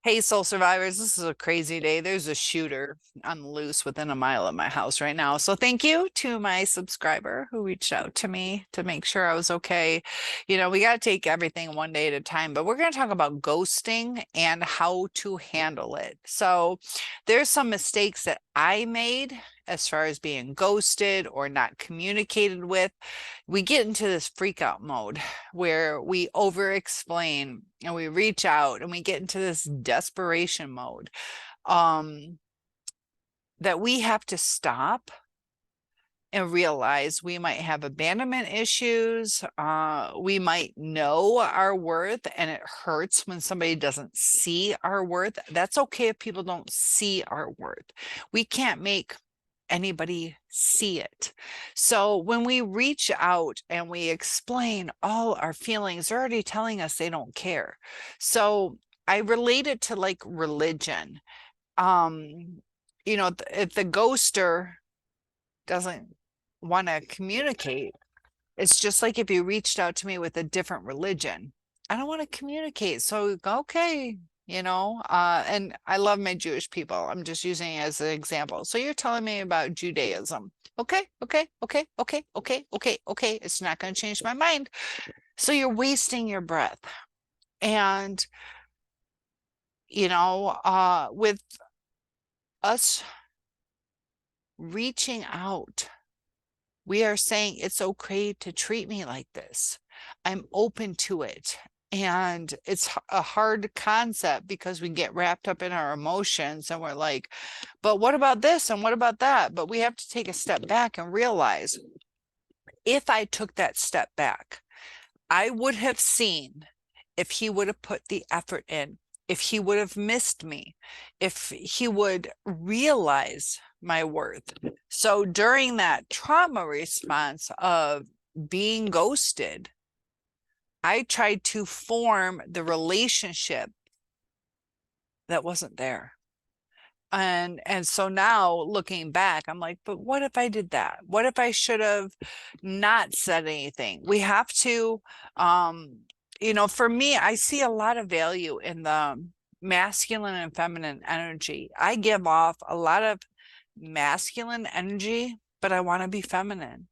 Hey, soul survivors, this is a crazy day. There's a shooter on the loose within a mile of my house right now. So, thank you to my subscriber who reached out to me to make sure I was okay. We got to take everything one day at a time, but we're going to talk about ghosting and how to handle it. So, there's some mistakes that I made as far as being ghosted or not communicated with. We get into this freak out mode where we over explain and we reach out and we get into this desperation mode um that we have to stop and realize we might have abandonment issues. We might know our worth, and it hurts when somebody doesn't see our worth. That's okay if people don't see our worth. We can't make anybody see it. So when we reach out and we explain all our feelings, they're already telling us they don't care. So I relate it to like religion. If the ghoster doesn't want to communicate, it's just like if you reached out to me with a different religion. I don't want to communicate. So, okay, and I love my Jewish people. I'm just using it as an example. So you're telling me about Judaism. Okay, okay, okay, okay, okay, okay, okay. It's not going to change my mind. So you're wasting your breath. And, with us reaching out, we are saying it's okay to treat me like this. I'm open to it. And it's a hard concept because we get wrapped up in our emotions and we're like, but what about this? And what about that? But we have to take a step back and realize if I took that step back, I would have seen if he would have put the effort in, if he would have missed me, if he would realize my worth. So during that trauma response of being ghosted, I tried to form the relationship that wasn't there. And so now looking back, I'm like, but what if I did that? What if I should have not said anything? We have to, for me, I see a lot of value in the masculine and feminine energy. I give off a lot of masculine energy, but I want to be feminine,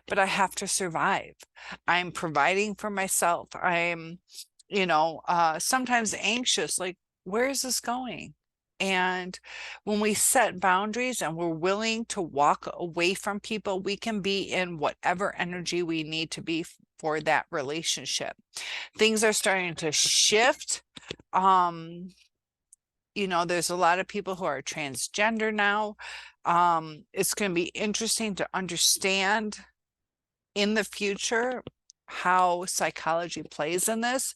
but I have to survive. I'm providing for myself. I'm, sometimes anxious, like, where is this going? And when we set boundaries and we're willing to walk away from people, we can be in whatever energy we need to be for that relationship. Things are starting to shift. There's a lot of people who are transgender now. It's going to be interesting to understand in the future how psychology plays in this,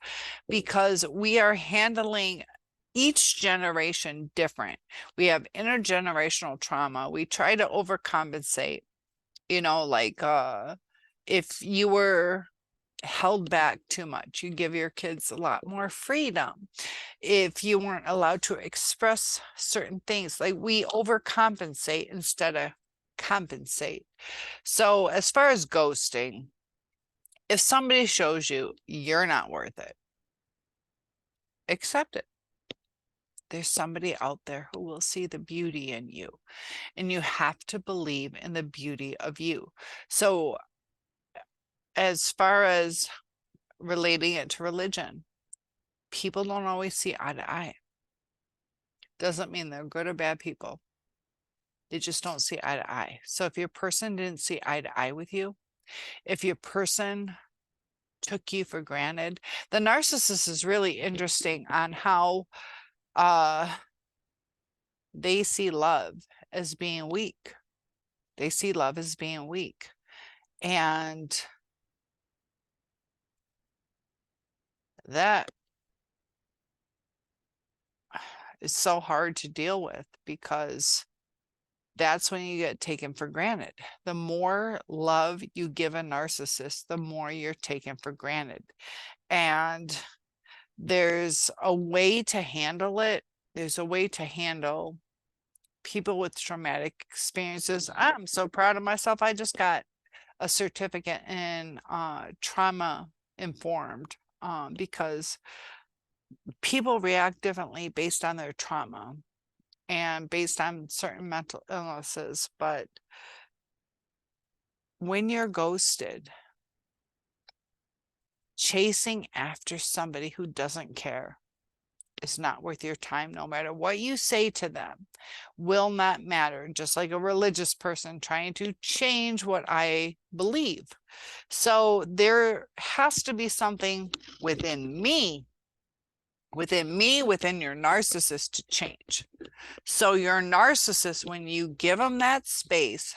because we are handling each generation different. We have intergenerational trauma. We try to overcompensate, if you were held back too much, you give your kids a lot more freedom. If you weren't allowed to express certain things, like we overcompensate instead of compensate. So as far as ghosting, if somebody shows you you're not worth it, accept it. There's somebody out there who will see the beauty in you, and you have to believe in the beauty of you. So as far as relating it to religion, people don't always see eye to eye. Doesn't mean they're good or bad people. They just don't see eye to eye. So if your person didn't see eye to eye with you, if your person took you for granted, the narcissist is really interesting on how they see love as being weak. They see love as being weak. And that is so hard to deal with, because that's when you get taken for granted. The more love you give a narcissist, the more you're taken for granted. And there's a way to handle it. There's a way to handle people with traumatic experiences. I'm so proud of myself. I just got a certificate in trauma informed, because people react differently based on their trauma and based on certain mental illnesses. But when you're ghosted, chasing after somebody who doesn't care is not worth your time. No matter what you say to them will not matter. Just like a religious person trying to change what I believe. So there has to be something within me, within your narcissist to change. So your narcissist, when you give them that space,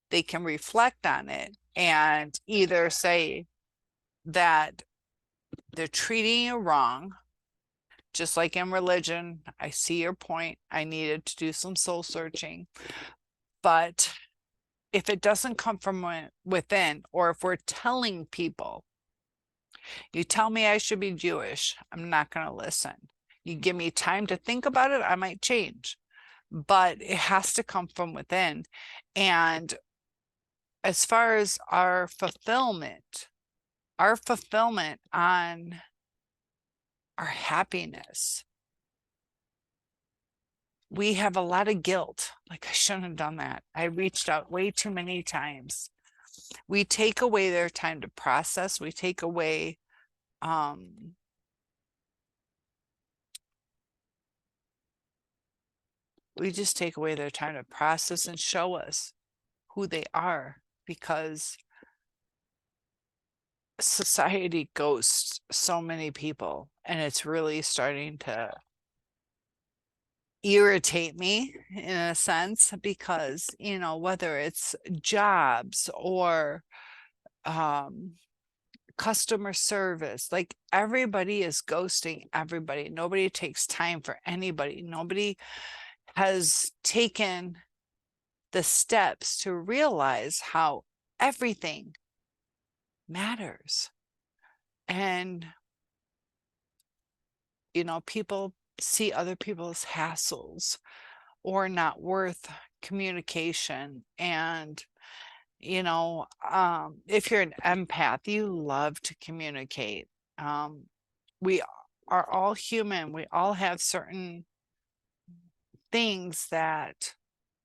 they can reflect on it and either say that they're treating you wrong. Just like in religion, I see your point. I needed to do some soul searching. But if it doesn't come from within, or if we're telling people, you tell me I should be Jewish, I'm not going to listen. You give me time to think about it, I might change. But it has to come from within. And as far as our fulfillment on our happiness, we have a lot of guilt. Like, I shouldn't have done that. I reached out way too many times. We take away their time to process. We take away we just take away their time to process and show us who they are, because society ghosts so many people, and it's really starting to irritate me in a sense, because, you know, whether it's jobs or customer service, like everybody is ghosting everybody. Nobody takes time for anybody. Nobody has taken the steps to realize how everything matters. And, you know, people see other people's hassles or not worth communication. And, you know, if you're an empath, you love to communicate. We are all human. We all have certain things that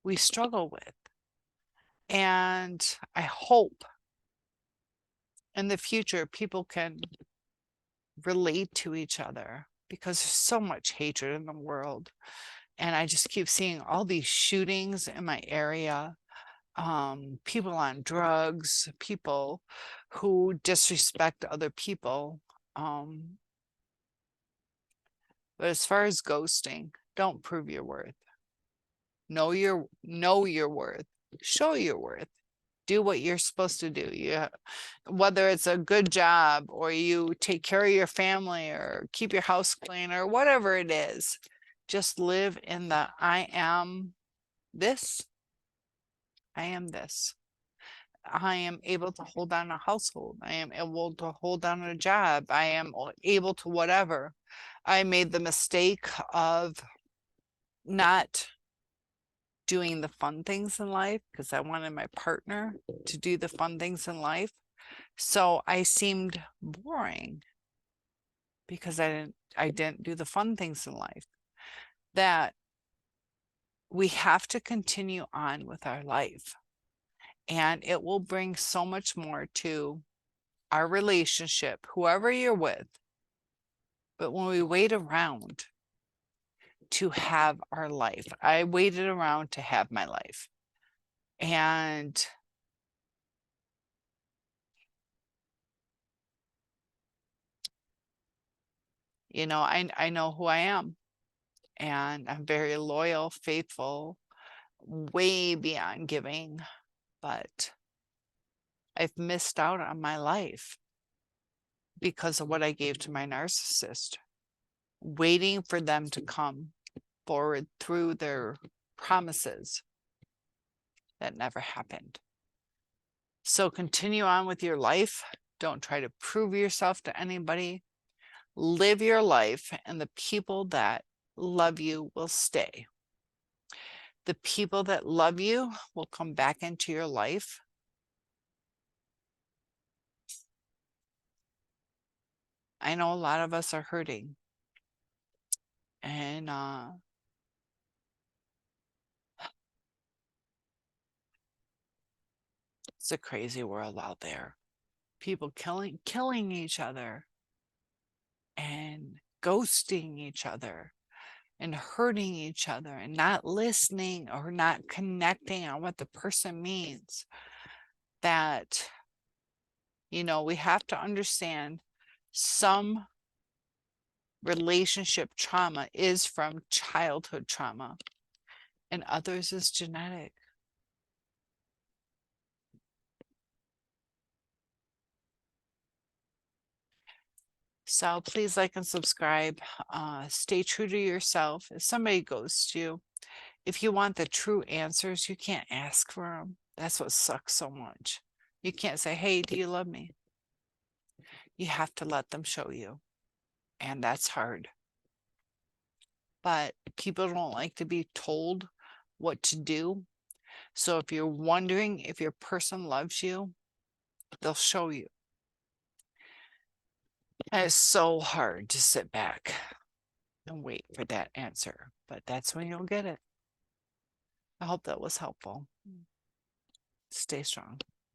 we struggle with. And I hope in the future people can relate to each other, because there's so much hatred in the world. And I just keep seeing all these shootings in my area, people on drugs, people who disrespect other people. But as far as ghosting, don't prove your worth. Know your worth. Show your worth. Do what you're supposed to do. Yeah, whether it's a good job or you take care of your family or keep your house clean or whatever it is, just live in the I am this. I am this. I am able to hold down a household. I am able to hold down a job. I am able to whatever. I made the mistake of not doing the fun things in life because I wanted my partner to do the fun things in life. So I seemed boring because I didn't do the fun things in life. That we have to continue on with our life, and it will bring so much more to our relationship, whoever you're with. But when we wait around to have our life, I waited around to have my life. And you know, I know who I am, and I'm very loyal, faithful, way beyond giving, but I've missed out on my life because of what I gave to my narcissist, waiting for them to come forward through their promises that never happened. So continue on with your life. Don't try to prove yourself to anybody. Live your life, and the people that love you will stay. The people that love you will come back into your life. I know a lot of us are hurting, And it's a crazy world out there. People killing each other and ghosting each other and hurting each other and not listening or not connecting on what the person means. That, we have to understand some relationship trauma is from childhood trauma and others is genetic. So please like and subscribe. Stay true to yourself. If somebody goes to you, if you want the true answers, you can't ask for them. That's what sucks so much. You can't say, hey, do you love me? You have to let them show you. And that's hard. But people don't like to be told what to do. So if you're wondering if your person loves you, they'll show you. And it's so hard to sit back and wait for that answer, but that's when you'll get it. I hope that was helpful. Stay strong.